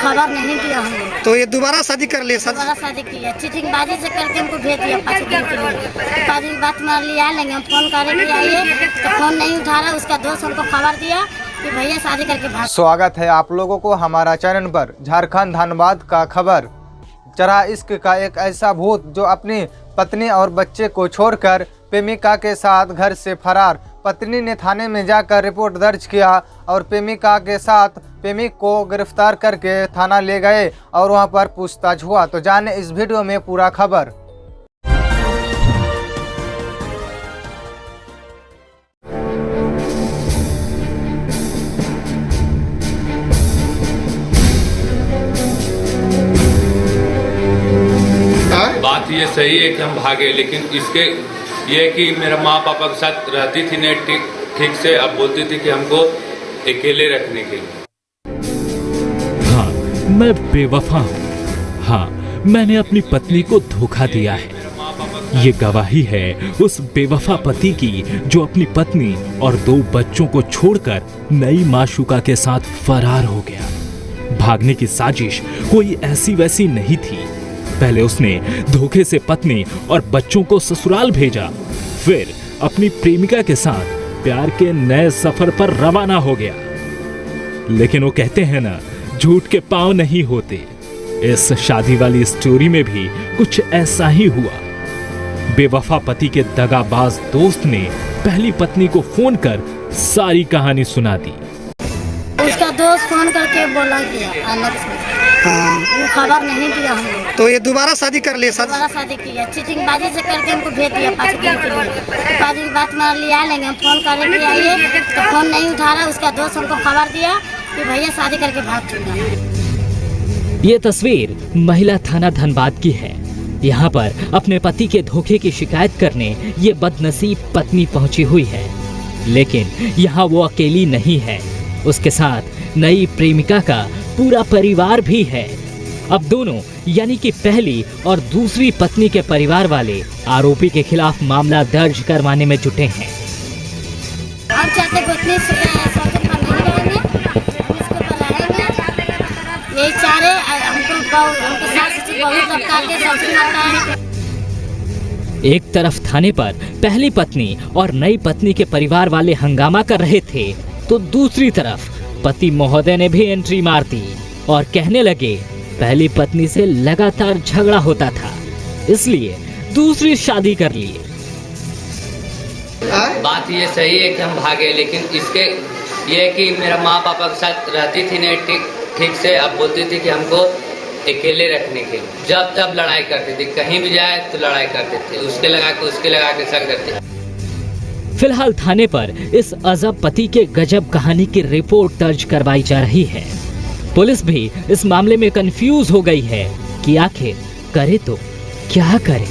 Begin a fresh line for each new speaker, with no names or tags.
खबर नहीं दिया हम लोग।
तो ये दोबारा शादी कर ले
दोबारा शादी की है, चीटिंगबाजी से करके हमको भेज दिया 5 दिन के लिए। 5 दिन बाद में लिया लेंगे, हम फोन करेंगे आइए, तो फोन नहीं उठा रहा। उसका दोस्त हमको खबर दिया कि भैया शादी करके भाग।
स्वागत है आप लोगों को हमारा चैनल पर। झारखंड धनबाद का खबर। चढ़ा इश्क का एक ऐसा भूत जो अपनी पत्नी और बच्चे को छोड़कर प्रेमिका के साथ घर से फरार। पत्नी ने थाने में जाकर रिपोर्ट दर्ज किया और प्रेमिका के साथ प्रेमिक को गिरफ्तार करके थाना ले गए और वहां पर पूछताछ हुआ। तो जाने इस वीडियो में पूरा खबर।
बात ये सही है कि हम भागे, लेकिन इसके ये कि मेरा माँ पापा के साथ रहती थी नहीं ठीक से। अब बोलती थी कि हमको अकेले रखने के लिए।
हाँ, मैं बेवफा हूँ। हाँ, मैंने अपनी पत्नी को धोखा दिया है। ये गवाही है उस बेवफा पति की जो अपनी पत्नी और 2 बच्चों को छोड़कर नई माशूका के साथ फरार हो गया। भागने की साजिश कोई ऐसी वैसी नहीं थी। पहले उसने धोखे से पत्नी और बच्चों को ससुराल भेजा, फिर अपनी प्रेमिका के साथ प्यार के नए सफर पर रवाना हो गया। लेकिन वो कहते हैं ना, झूठ के पांव नहीं होते। इस शादी वाली स्टोरी में भी कुछ ऐसा ही हुआ। बेवफा पति के दगाबाज दोस्त ने पहली पत्नी को फोन कर सारी कहानी सुना दी।
उसका दोस्त फोन करके बोला कि अलग से वो खबर नहीं दिया हम लोग।
तो ये दोबारा शादी कर ले
दोबारा शादी की है, चीटिंगबाजी से करके हमको भेज दिया 5 दिन के लिए। 5 दिन बाद में लिया लेंगे, हम फोन करेंगे आइए, तो फोन नहीं उठा रहा। उसका दोस्त हमको खबर दिया कि भैया शादी करके भाग चुका।
ये तस्वीर महिला थाना धनबाद की है। यहाँ पर अपने पति के धोखे की शिकायत करने ये बदनसीब पत्नी पहुंची हुई है। लेकिन यहाँ वो अकेली नहीं है, उसके साथ नई प्रेमिका का पूरा परिवार भी है। अब दोनों यानी कि पहली और दूसरी पत्नी के परिवार वाले आरोपी के खिलाफ मामला दर्ज करवाने में जुटे हैं।
हम चाहते पत्नी से नहीं रहेंगे, इसको बुलाएंगे। यही चारे हमको सास बहुत लड़का के ससुर आता है।
एक तरफ थाने पर पहली पत्नी और नई पत्नी के परिवार वाले हंगामा कर रहे थे, तो दूसरी तरफ पति महोदय ने भी एंट्री मार दी और कहने लगे पहली पत्नी से लगातार झगड़ा होता था, इसलिए दूसरी शादी कर ली।
बात ये सही है कि हम भागे, लेकिन इसके ये कि मेरा माँ पापा के साथ रहती थी नहीं ठीक से। अब बोलती थी कि हमको अकेले रखने के लिए। जब तब लड़ाई करती थी, कहीं भी जाए तो लड़ाई करते थे, उसके लगा के सर करते।
फिलहाल थाने पर इस अजब पति के गजब कहानी की रिपोर्ट दर्ज करवाई जा रही है। पुलिस भी इस मामले में कंफ्यूज हो गई है कि आखिर करे तो क्या करे।